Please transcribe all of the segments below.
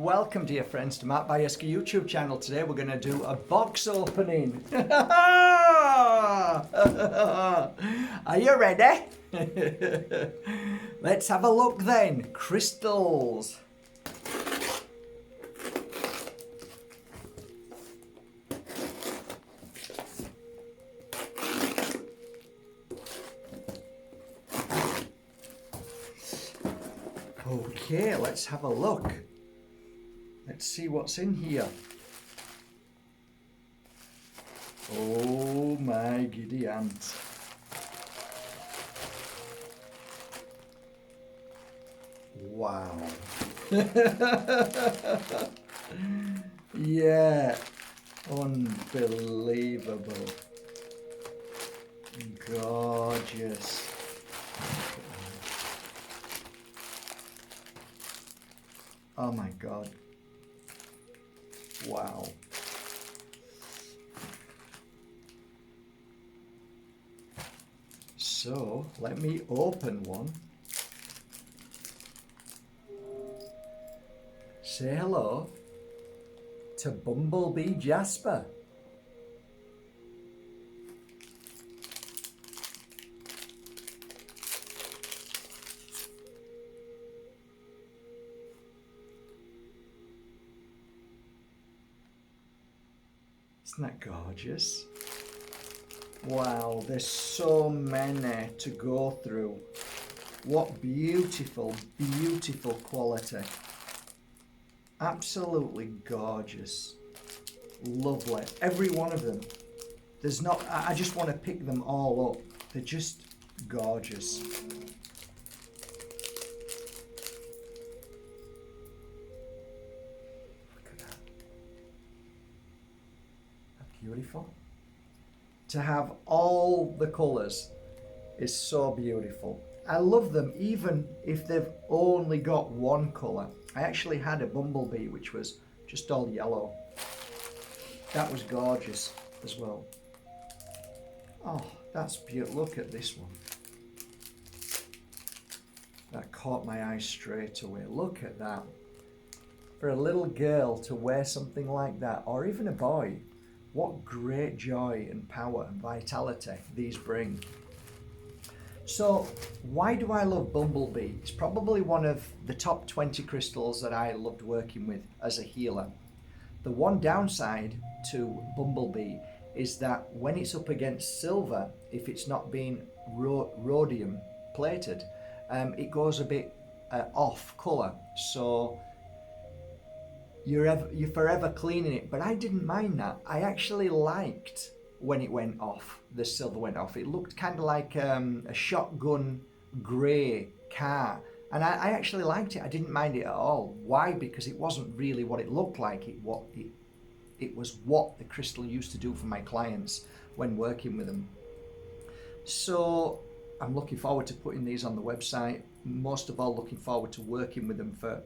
Welcome, dear friends, to Mark Bajerski YouTube channel. Today we're going to do a box opening. Are you ready? Let's have a look then. Crystals. Okay, let's have a look. Let's see what's in here. Oh my giddy aunt. Wow. Yeah, unbelievable. Gorgeous. Oh my God. Wow. So let me open one. Say hello to Bumblebee Jasper. Isn't that gorgeous? Wow, there's so many to go through. What beautiful, beautiful quality. Absolutely gorgeous. Lovely. Every one of them. There's not, I just want to pick them all up. They're just gorgeous. Beautiful. To have all the colours is so beautiful. I love them even if they've only got one colour. I actually had a Bumblebee which was just all yellow. That was gorgeous as well. Oh, that's beautiful. Look at this one. That caught my eye straight away. Look at that. For a little girl to wear something like that, or even a boy, what great joy and power and vitality these bring. So why do I love Bumblebee? It's probably one of the top 20 crystals that I loved working with as a healer. The one downside to Bumblebee is that when it's up against silver, if it's not being rhodium plated, it goes a bit off colour. So you're forever cleaning it, but I didn't mind that. I actually liked when it went off, the silver went off. It looked kind of like a shotgun grey car, and I actually liked it. I didn't mind it at all. Why? Because it wasn't really what it looked like. It was what the crystal used to do for my clients when working with them. So I'm looking forward to putting these on the website. Most of all, looking forward to working with them for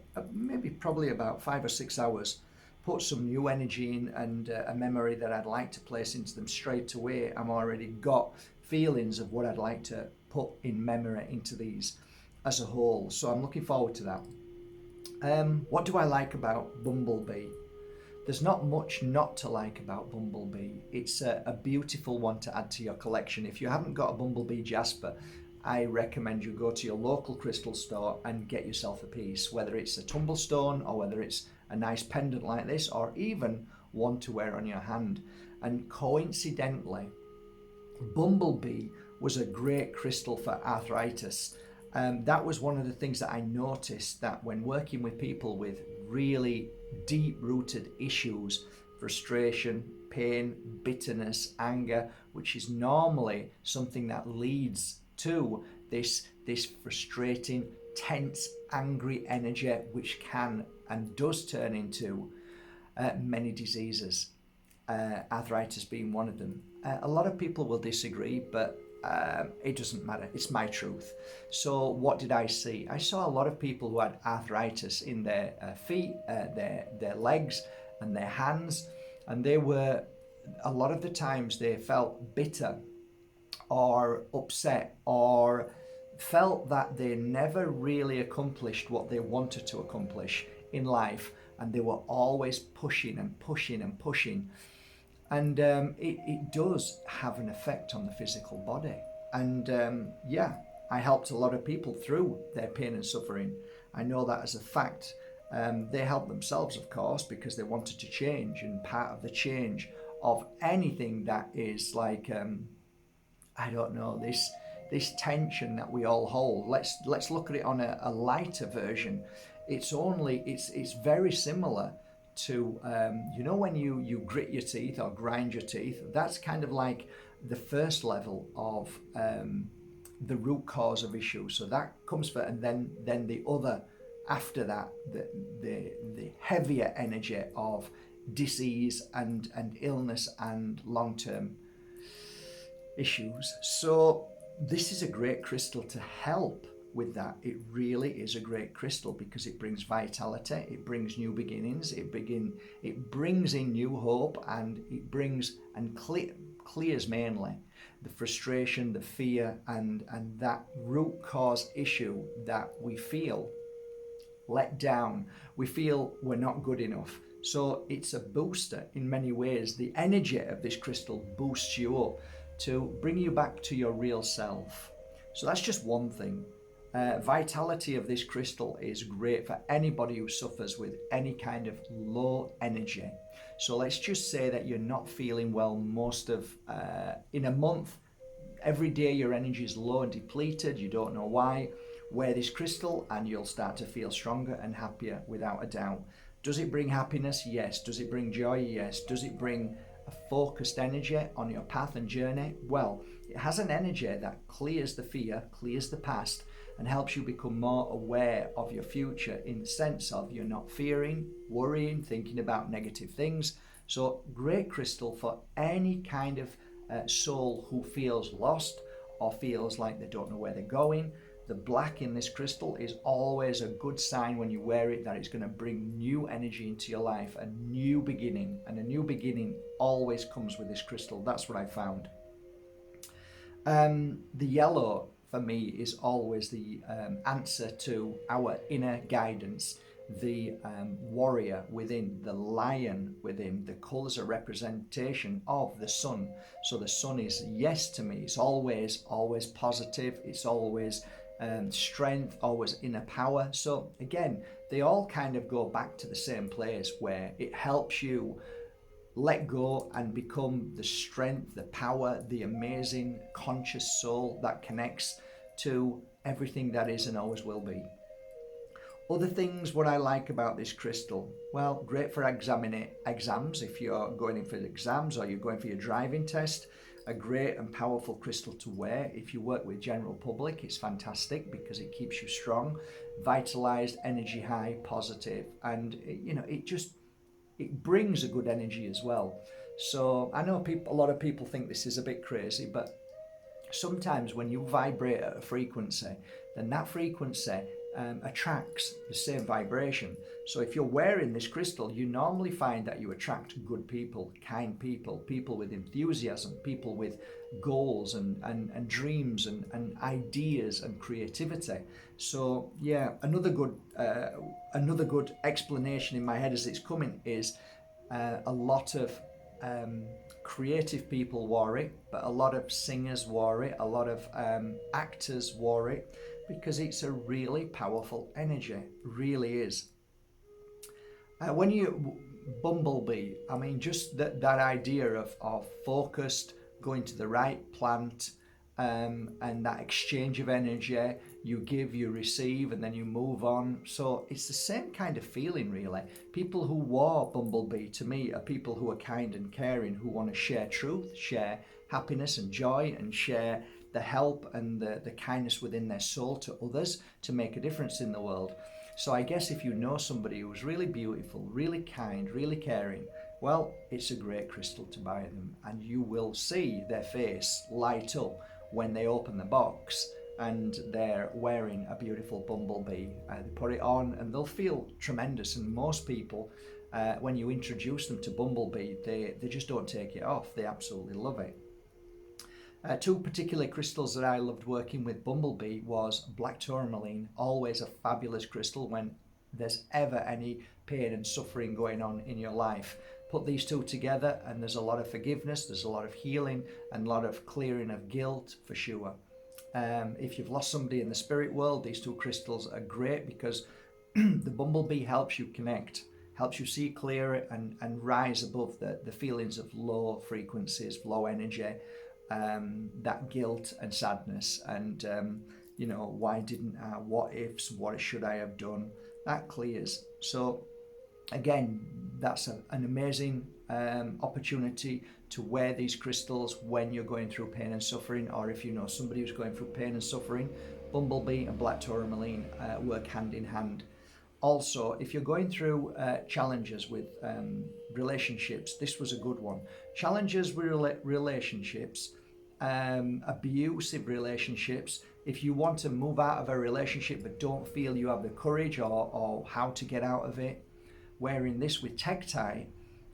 probably about 5 or 6 hours. Put some new energy in and a memory that I'd like to place into them straight away. I'm already got feelings of what I'd like to put in memory into these as a whole. So I'm looking forward to that. What do I like about Bumblebee? There's not much not to like about Bumblebee. It's a beautiful one to add to your collection. If you haven't got a Bumblebee Jasper, I recommend you go to your local crystal store and get yourself a piece, whether it's a tumblestone or whether it's a nice pendant like this, or even one to wear on your hand. And coincidentally, Bumblebee was a great crystal for arthritis. That was one of the things that I noticed, that when working with people with really deep-rooted issues, frustration, pain, bitterness, anger, which is normally something that leads to this frustrating, tense, angry energy, which can and does turn into many diseases, arthritis being one of them. A lot of people will disagree, but it doesn't matter. It's my truth. So what did I see? I saw a lot of people who had arthritis in their feet, their legs and their hands, and they were, a lot of the times they felt bitter or upset or felt that they never really accomplished what they wanted to accomplish in life, and they were always pushing and pushing and pushing. And it does have an effect on the physical body. And yeah, I helped a lot of people through their pain and suffering. I know that as a fact. They helped themselves, of course, because they wanted to change. And part of the change of anything that is like, I don't know, this tension that we all hold. Let's look at it on a lighter version. It's very similar to you know, when you grit your teeth or grind your teeth. That's kind of like the first level of the root cause of issues. So that comes first, and then the other after that, the heavier energy of disease and illness and long-term issues. So this is a great crystal to help with that. It really is a great crystal because it brings vitality, it brings new beginnings, it brings in new hope, and it brings and clears mainly the frustration, the fear, and that root cause issue that we feel let down, we feel we're not good enough. So it's a booster in many ways. The energy of this crystal boosts you up to bring you back to your real self. So that's just one thing. Vitality of this crystal is great for anybody who suffers with any kind of low energy. So let's just say that you're not feeling well most of, in a month, every day your energy is low and depleted, you don't know why. Wear this crystal and you'll start to feel stronger and happier without a doubt. Does it bring happiness? Yes. Does it bring joy? Yes. Does it bring a focused energy on your path and journey? Well, it has an energy that clears the fear, clears the past, and helps you become more aware of your future in the sense of you're not fearing, worrying, thinking about negative things. So great crystal for any kind of soul who feels lost or feels like they don't know where they're going. The black in this crystal is always a good sign when you wear it that it's going to bring new energy into your life, a new beginning, and a new beginning always comes with this crystal. That's what I found. The yellow for me is always the answer to our inner guidance, the warrior within, the lion within. The colours are representation of the sun. So the sun is yes to me. It's always positive. It's always strength, always inner power. So again, they all kind of go back to the same place where it helps you let go and become the strength, the power, the amazing conscious soul that connects to everything that is and always will be. Other things, what I like about this crystal, well, great for exams if you're going in for exams or you're going for your driving test. A great and powerful crystal to wear. If you work with general public, it's fantastic because it keeps you strong, vitalized, energy high, positive, and it brings a good energy as well. So I know a lot of people think this is a bit crazy, but sometimes when you vibrate at a frequency, then that frequency attracts the same vibration. So if you're wearing this crystal, you normally find that you attract good people, kind people, people with enthusiasm, people with goals and dreams and ideas and creativity. So yeah, another good explanation in my head as it's coming is a lot of creative people wore it, but a lot of singers wore it, a lot of actors wore it, because it's a really powerful energy, really is. When you Bumblebee, I mean, just that idea of focused, going to the right plant, and that exchange of energy, you give, you receive, and then you move on. So it's the same kind of feeling, really. People who wore Bumblebee, to me, are people who are kind and caring, who want to share truth, share happiness and joy, and share the help and the kindness within their soul to others to make a difference in the world. So I guess if you know somebody who's really beautiful, really kind, really caring, well, it's a great crystal to buy them, and you will see their face light up when they open the box and they're wearing a beautiful Bumblebee. They put it on and they'll feel tremendous, and most people, when you introduce them to Bumblebee, they just don't take it off. They absolutely love it. Two particular crystals that I loved working with Bumblebee was black tourmaline, always a fabulous crystal when there's ever any pain and suffering going on in your life. Put these two together and there's a lot of forgiveness, there's a lot of healing, and a lot of clearing of guilt for sure. If you've lost somebody in the spirit world, these two crystals are great because the bumblebee helps you connect, helps you see clearer and rise above the feelings of low frequencies, low energy, that guilt and sadness, and why didn't I, what ifs, what should I have done, that clears. So again, that's an amazing opportunity to wear these crystals when you're going through pain and suffering, or if you know somebody who's going through pain and suffering. Bumblebee and black tourmaline work hand in hand. Also, if you're going through challenges with relationships, this was a good one. Challenges with relationships, abusive relationships. If you want to move out of a relationship but don't feel you have the courage or how to get out of it, wearing this with Tektite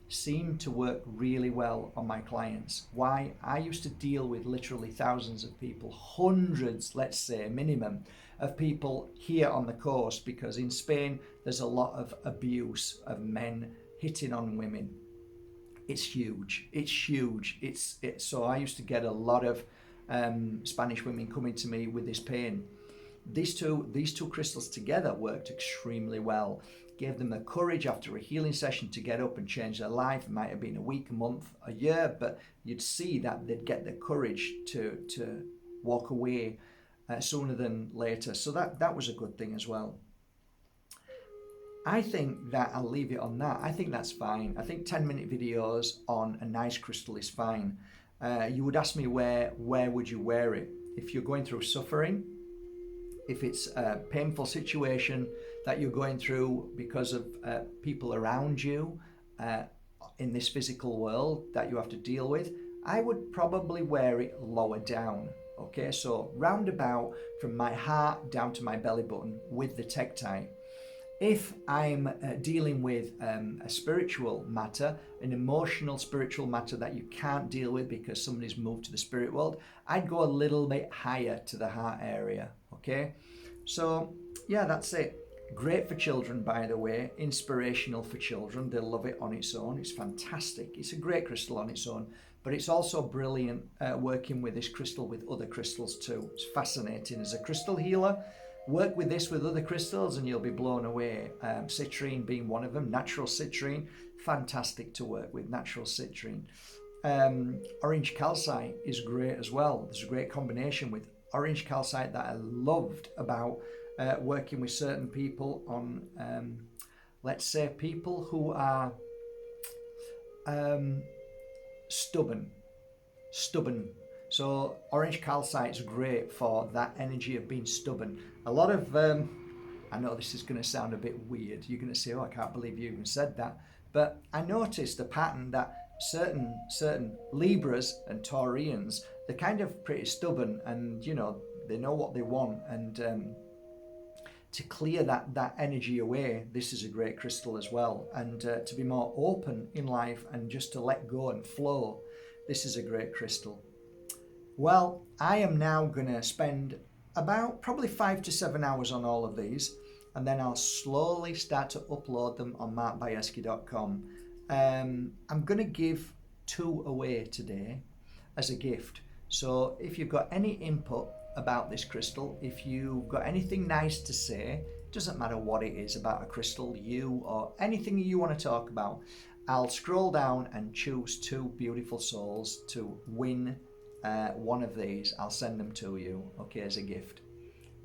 seemed to work really well on my clients. Why? I used to deal with literally thousands of people, hundreds, let's say, minimum, of people here on the coast, because in Spain there's a lot of abuse of men hitting on women. It's huge. So I used to get a lot of Spanish women coming to me with this pain. These two crystals together worked extremely well. Gave them the courage after a healing session to get up and change their life. It might have been a week, a month, a year, but you'd see that they'd get the courage to walk away sooner than later. So that was a good thing as well. I think that I'll leave it on that. I think that's fine. I think 10-minute videos on a nice crystal is fine. You would ask me where would you wear it? If you're going through suffering, if it's a painful situation that you're going through because of people around you in this physical world that you have to deal with, I would probably wear it lower down. Okay, so roundabout from my heart down to my belly button with the Tektite. If I'm dealing with a spiritual matter, an emotional spiritual matter that you can't deal with because somebody's moved to the spirit world, I'd go a little bit higher to the heart area. Okay, so yeah, that's it. Great for children, by the way, inspirational for children. They'll love it on its own. It's fantastic. It's a great crystal on its own, but it's also brilliant working with this crystal with other crystals too. It's fascinating. As a crystal healer, work with this with other crystals and you'll be blown away. Citrine being one of them, natural citrine, fantastic to work with, natural citrine. Orange calcite is great as well. There's a great combination with orange calcite that I loved about working with certain people on, let's say, people who are stubborn. So orange calcite is great for that energy of being stubborn. A lot of, I know this is going to sound a bit weird. You're going to say, oh, I can't believe you even said that. But I noticed a pattern that certain Libras and Taurians, they're kind of pretty stubborn, and they know what they want, and to clear that energy away, this is a great crystal as well. And to be more open in life and just to let go and flow, this is a great crystal. Well, I am now going to spend about probably 5 to 7 hours on all of these, and then I'll slowly start to upload them on markbajerski.com. I'm going to give 2 away today as a gift. So if you've got any input about this crystal, if you've got anything nice to say, doesn't matter what it is about a crystal, you or anything you want to talk about, I'll scroll down and choose 2 beautiful souls to win one of these. I'll send them to you, okay, as a gift.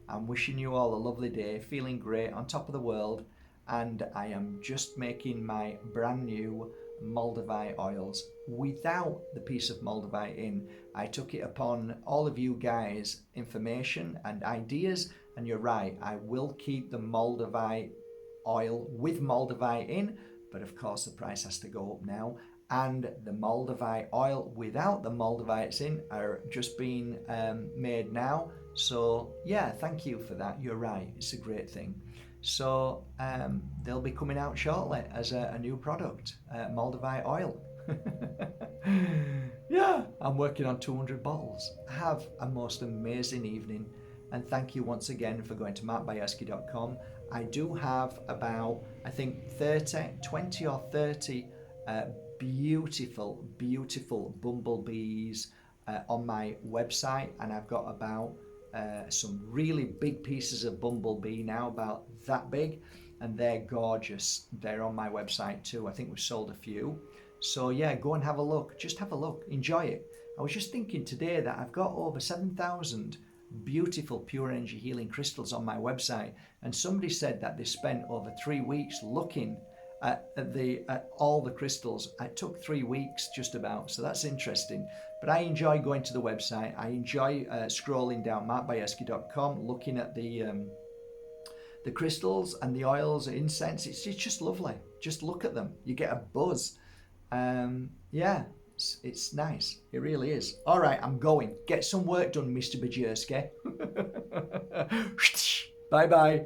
I'm wishing you all a lovely day, feeling great, on top of the world, and I am just making my brand new Moldavite oils without the piece of Moldavite in. I took it upon all of you guys' information and ideas, and you're right, I will keep the Moldavite oil with Moldavite in, but of course the price has to go up now, and the Moldavite oil without the Moldavites in are just being made now. So yeah, thank you for that. You're right, it's a great thing. So they'll be coming out shortly as a new product, Moldavite oil. Yeah, I'm working on 200 bottles. Have a most amazing evening, and thank you once again for going to markbajerski.com I do have about, I think 20 or 30 beautiful bumblebees on my website, and I've got about some really big pieces of bumblebee now, about that big, and they're gorgeous. They're on my website too. I think we've sold a few. So yeah, go and have a look. Just have a look. Enjoy it. I was just thinking today that I've got over 7,000 beautiful pure energy healing crystals on my website, and somebody said that they spent over 3 weeks looking at all the crystals. It took 3 weeks just about, so that's interesting. But I enjoy going to the website. I enjoy scrolling down markbajerski.com, looking at the crystals and the oils and incense. It's just lovely. Just look at them. You get a buzz. Yeah, it's nice. It really is. All right, I'm going. Get some work done, Mr. Bajerski. Bye-bye.